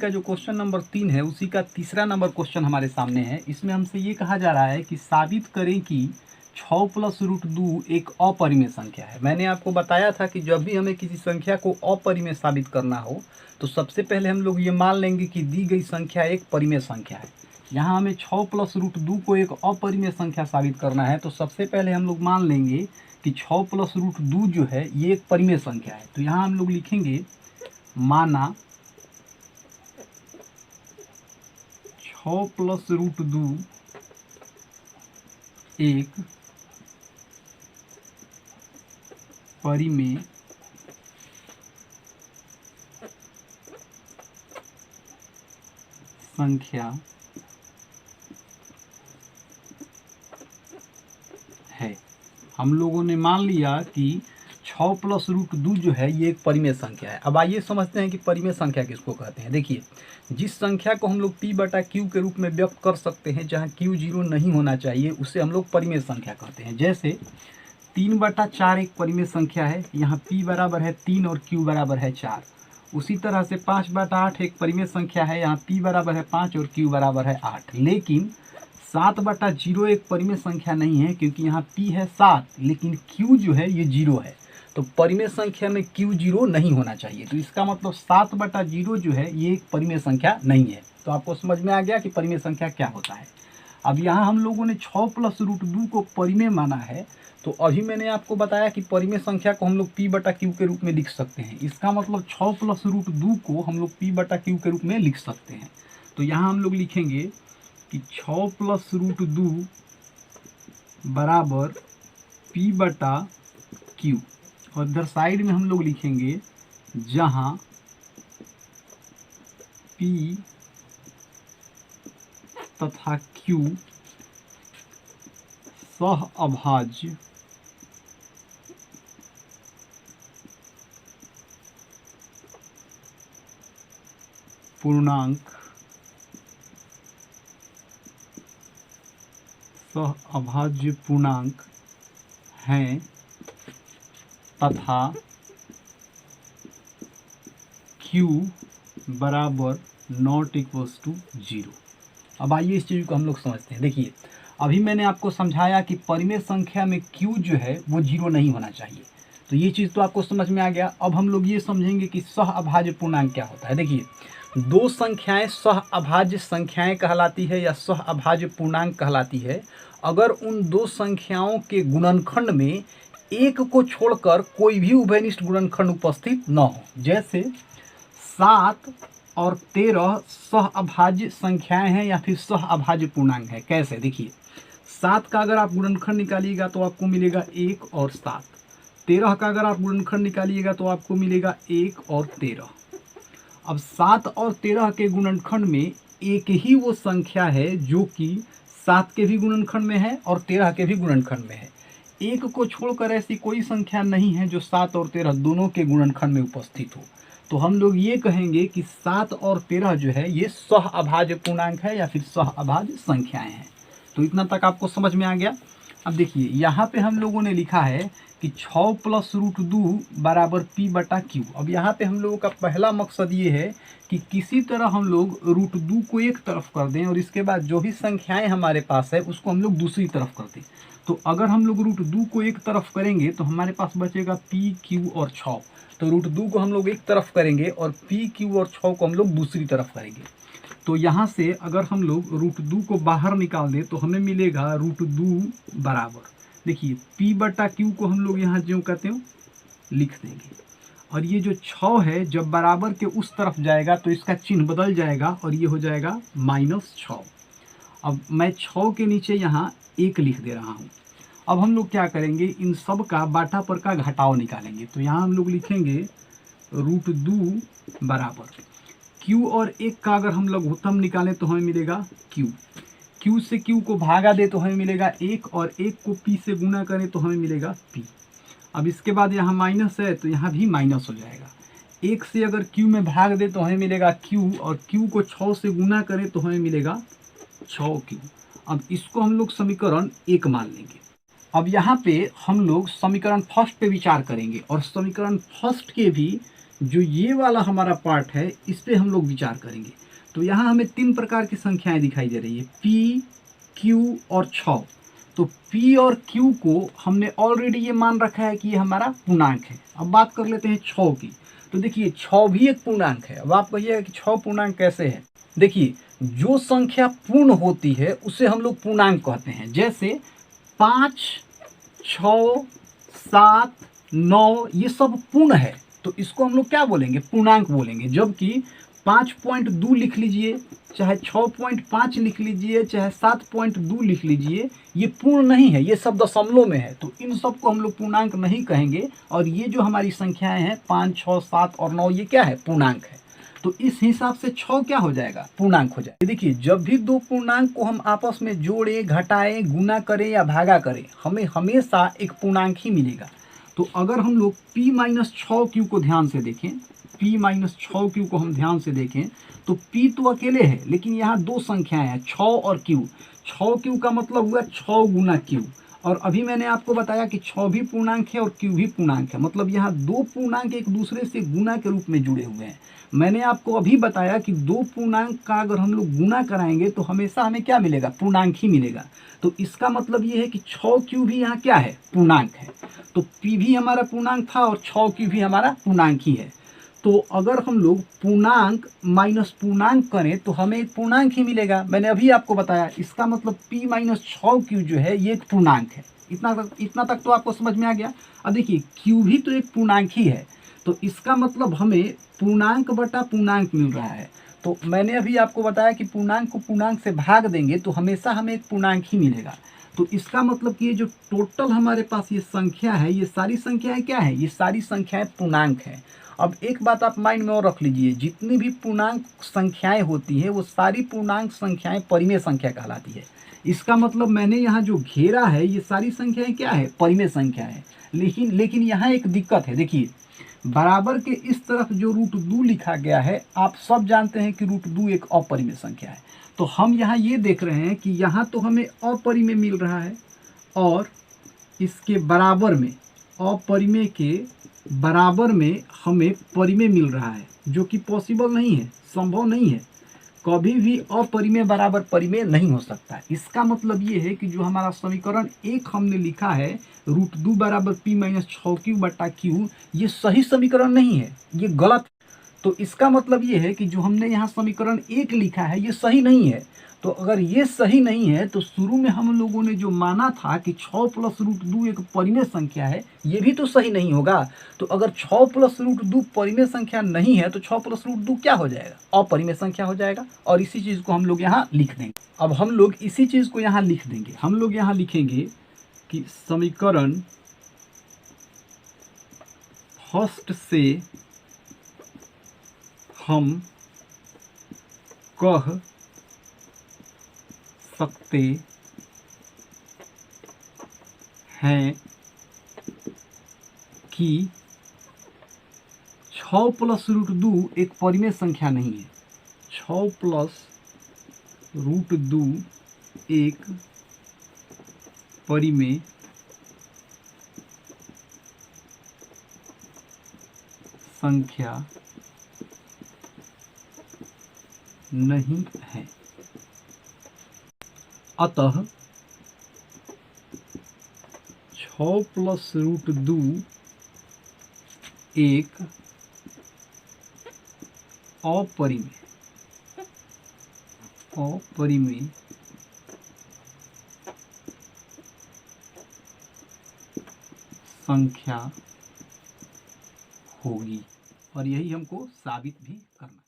का जो question number 3 है उसी का तीसरा नंबर क्वेश्चन हमारे सामने है। इसमें हमसे ये कहा जा रहा है कि साबित करें कि 6 प्लस रूट 2 एक अपरिमेय संख्या है। मैंने आपको बताया था कि जब भी हमें किसी संख्या को अपरिमेय साबित करना हो तो सबसे पहले हम लोग ये मान लेंगे कि दी गई संख्या एक परिमेय संख्या है। यहाँ हमें 6 प्लस रूट 2 को एक अपरिमेय संख्या साबित करना है, तो सबसे पहले हम लोग मान लेंगे कि 6 प्लस रूट 2 जो है ये एक परिमेय संख्या है। तो यहाँ हम लोग लिखेंगे माना 6 प्लस रूट 2 एक परिमेय संख्या है। हम लोगों ने मान लिया कि 6 प्लस रूट 2 जो है ये एक परिमेय संख्या है। अब आइए समझते हैं कि परिमेय संख्या किसको कहते हैं। देखिए, जिस संख्या को हम लोग p बटा q के रूप में व्यक्त कर सकते हैं, जहां q 0 नहीं होना चाहिए, उसे हम लोग परिमेय संख्या कहते हैं। जैसे 3 बटा 4 एक परिमेय संख्या है, यहाँ p बराबर है 3 और q बराबर है 4। उसी तरह से 5 बटा 8 एक परिमेय संख्या है, यहाँ p बराबर है 5 और q बराबर है 8। लेकिन 7 बटा 0 एक परिमेय संख्या नहीं है, क्योंकि यहाँ p है 7 लेकिन q जो है ये 0 है। तो परिमेय संख्या में q 0 नहीं होना चाहिए। तो इसका मतलब 7 बटा 0 जो है ये एक परिमेय संख्या नहीं है। तो आपको समझ में आ गया कि परिमेय संख्या क्या होता है। अब यहाँ हम लोगों ने 6 प्लस रूट 2 को परिमेय माना है, तो अभी मैंने आपको बताया कि परिमेय संख्या को हम लोग p बटा q के रूप में लिख सकते हैं। इसका मतलब 6 प्लस रूट 2 को हम लोग p बटा q के रूप में लिख सकते हैं। तो यहाँ हम लोग लिखेंगे कि 6 प्लस रूट 2 बराबर p बटा q, और इधर साइड में हम लोग लिखेंगे जहाँ p तथा q सह अभाज्य पूर्णांक हैं तथा q बराबर नॉट इक्वल्स टू 0। अब आइए इस चीज़ को हम लोग समझते हैं। देखिए, अभी मैंने आपको समझाया कि परिमेय संख्या में q जो है वो 0 नहीं होना चाहिए। तो ये चीज़ तो आपको समझ में आ गया। अब हम लोग ये समझेंगे कि सह अभाज्य पूर्णांक क्या होता है। देखिए, दो संख्याएं सह अभाज्य संख्याएं कहलाती है या सह अभाज्य पूर्णांक कहलाती है अगर उन दो संख्याओं के गुणनखंड में एक को छोड़कर कोई भी उभयनिष्ठ गुणनखंड उपस्थित न हो। जैसे 7 और 13 सह अभाज्य संख्याएं हैं या फिर सह अभाज्य पूर्णांक है। कैसे? देखिए, 7 का अगर आप गुणनखंड निकालिएगा तो आपको मिलेगा 1 और 7। 13 का अगर आप गुणनखंड निकालिएगा तो आपको मिलेगा 1 और 13। अब 7 और 13 के गुणनखंड में एक ही वो संख्या है जो कि 7 के भी गुणनखंड में है और 13 के भी गुणनखंड में है। एक को छोड़कर ऐसी कोई संख्या नहीं है जो 7 और 13 दोनों के गुणनखंड में उपस्थित हो। तो हम लोग ये कहेंगे कि 7 और 13 जो है ये सह अभाज्य पूर्णांक है या फिर सह अभाज्य संख्याएं हैं। तो इतना तक आपको समझ में आ गया। अब देखिए, यहाँ पे हम लोगों ने लिखा है कि 6 प्लस रूट 2 बराबर p बटा q। अब यहाँ पे हम लोगों का पहला मकसद ये है कि किसी तरह हम लोग रूट 2 को एक तरफ कर दें और इसके बाद जो भी संख्याएं हमारे पास है उसको हम लोग दूसरी तरफ कर दें। तो अगर हम लोग रूट 2 को एक तरफ करेंगे तो हमारे पास बचेगा p, q और 6। तो रूट 2 को हम लोग एक तरफ करेंगे और p, q और 6 को हम लोग दूसरी तरफ करेंगे। तो यहाँ से अगर हम लोग रूट 2 को बाहर निकाल दें तो हमें मिलेगा रूट 2 बराबर, देखिए p बटा q को हम लोग यहाँ जो कहते हो लिख देंगे। और ये जो 6 है जब बराबर के उस तरफ जाएगा तो इसका चिन्ह बदल जाएगा और ये हो जाएगा -6। अब मैं 6 के नीचे यहाँ 1 लिख दे रहा हूँ। अब हम लोग क्या करेंगे, इन सब का बाटा पर का घटाव निकालेंगे। तो यहाँ हम लोग लिखेंगे रूट 2 बराबर q और 1 का अगर हम लघुत्तम निकालें तो हमें मिलेगा q। q से q को भागा दे तो हमें मिलेगा 1 और 1 को p से गुना करें तो हमें मिलेगा p। अब इसके बाद यहाँ माइनस है तो यहाँ भी माइनस हो जाएगा। 1 से अगर q में भाग दे तो हमें मिलेगा q और q को 6 से गुना करें तो हमें मिलेगा 6q। अब इसको हम लोग समीकरण 1 मान लेंगे। अब यहाँ पे हम लोग समीकरण फर्स्ट पे विचार करेंगे और समीकरण फर्स्ट के भी जो ये वाला हमारा पार्ट है इस पे हम लोग विचार करेंगे। तो यहाँ हमें 3 प्रकार की संख्याएं दिखाई दे रही है, P, Q और 6। तो P और Q को हमने ऑलरेडी ये मान रखा है कि ये हमारा पूर्णांक है। अब बात कर लेते हैं 6 की। तो देखिए 6 भी एक पूर्णांक है। अब आप कहिएगा कि 6 पूर्णांक कैसे है। देखिए जो संख्या पूर्ण होती है उसे हम लोग पूर्णांक कहते हैं। जैसे 5, 6, 7, 9 ये सब पूर्ण है, तो इसको हम लोग क्या बोलेंगे, पूर्णांक बोलेंगे। जबकि 5.2 लिख लीजिए, चाहे 6.5 लिख लीजिए, चाहे 7.2 लिख लीजिए, ये पूर्ण नहीं है, ये सब दशमलव में है, तो इन सब को हम लोग पूर्णांक नहीं कहेंगे। और ये जो हमारी संख्याएं हैं 5, 6, 7 और 9 ये क्या है, पूर्णांक है। तो इस हिसाब से 6 क्या हो जाएगा, पूर्णांक हो जाएगा। देखिए जब भी दो पूर्णांक को हम आपस में जोड़े, घटाएं, गुना करें या भागा करें, हमें हमेशा एक पूर्णांक ही मिलेगा। तो अगर हम लोग P-6Q को ध्यान से देखें, P-6Q को हम ध्यान से देखें, तो P तो अकेले है, लेकिन यहाँ दो संख्याएं हैं 6 और Q। 6Q का मतलब हुआ 6 गुना Q। और अभी मैंने आपको बताया कि 6 भी पूर्णांक है और Q भी पूर्णांक है, मतलब यहाँ दो पूर्णांक एक दूसरे से गुना के रूप में जुड़े हुए हैं। मैंने आपको अभी बताया कि दो पूर्णांक का अगर हम लोग गुना कराएंगे तो हमेशा हमें क्या मिलेगा, पूर्णांक ही मिलेगा। तो इसका मतलब ये है कि 6Q भी यहाँ क्या है, पूर्णांक है। तो P भी हमारा पूर्णांक था और 6Q भी हमारा पूर्णांक ही है। तो अगर हम लोग पूर्णांक माइनस पूर्णांक करें तो हमें एक पूर्णांक ही मिलेगा। मैंने अभी आपको बताया, इसका मतलब P-6Q जो है ये एक पूर्णांक है। इतना तक तो आपको समझ में आ गया। अब देखिए Q भी तो एक पूर्णांक ही है, तो इसका मतलब हमें पूर्णांक बटा पूर्णांक मिल रहा है। तो मैंने अभी आपको बताया कि पूर्णांक को पूर्णांक से भाग देंगे तो हमेशा हमें एक पूर्णांक ही मिलेगा। तो इसका मतलब कि ये जो टोटल हमारे पास ये संख्या है, ये सारी संख्याएं क्या है, ये सारी संख्याएं पूर्णांक है। अब एक बात आप माइंड में और रख लीजिए, जितनी भी पूर्णांक संख्याएं होती है वो सारी पूर्णांक संख्याएं परिमेय संख्या कहलाती है। इसका मतलब मैंने यहाँ जो घेरा है ये सारी संख्याएं क्या है, परिमेय संख्या है। लेकिन यहाँ एक दिक्कत है। देखिए बराबर के इस तरफ जो √2 लिखा गया है, आप सब जानते हैं कि √2 एक अपरिमेय संख्या है। तो हम यहाँ ये देख रहे हैं कि यहाँ तो हमें अपरिमेय मिल रहा है और इसके बराबर में, अपरिमेय के बराबर में हमें परिमेय मिल रहा है, जो कि पॉसिबल नहीं है, संभव नहीं है। कभी भी अपरिमेय बराबर परिमेय नहीं हो सकता। इसका मतलब ये है कि जो हमारा समीकरण 1 हमने लिखा है √2 बराबर P-6Q बटा Q, ये सही समीकरण नहीं है, ये गलत। तो इसका मतलब ये है कि जो हमने यहाँ समीकरण 1 लिखा है ये सही नहीं है। तो अगर ये सही नहीं है तो शुरू में हम लोगों ने जो माना था कि 6 + √2 एक परिमेय संख्या है, ये भी तो सही नहीं होगा। तो अगर 6 + √2 परिमेय संख्या नहीं है तो 6 + √2 क्या हो जाएगा, अपरिमेय संख्या हो जाएगा। और इसी चीज़ को हम लोग यहाँ लिख देंगे। अब हम लोग इसी चीज़ को यहाँ लिख देंगे। हम लोग यहाँ लिखेंगे कि समीकरण फर्स्ट से हम कह सकते हैं कि 6 + √2 एक परिमेय संख्या नहीं है। 6 + √2 एक परिमेय संख्या नहीं है। अतः 6 + √2 एक अपरिमेय संख्या होगी। और यही हमको साबित भी करना है।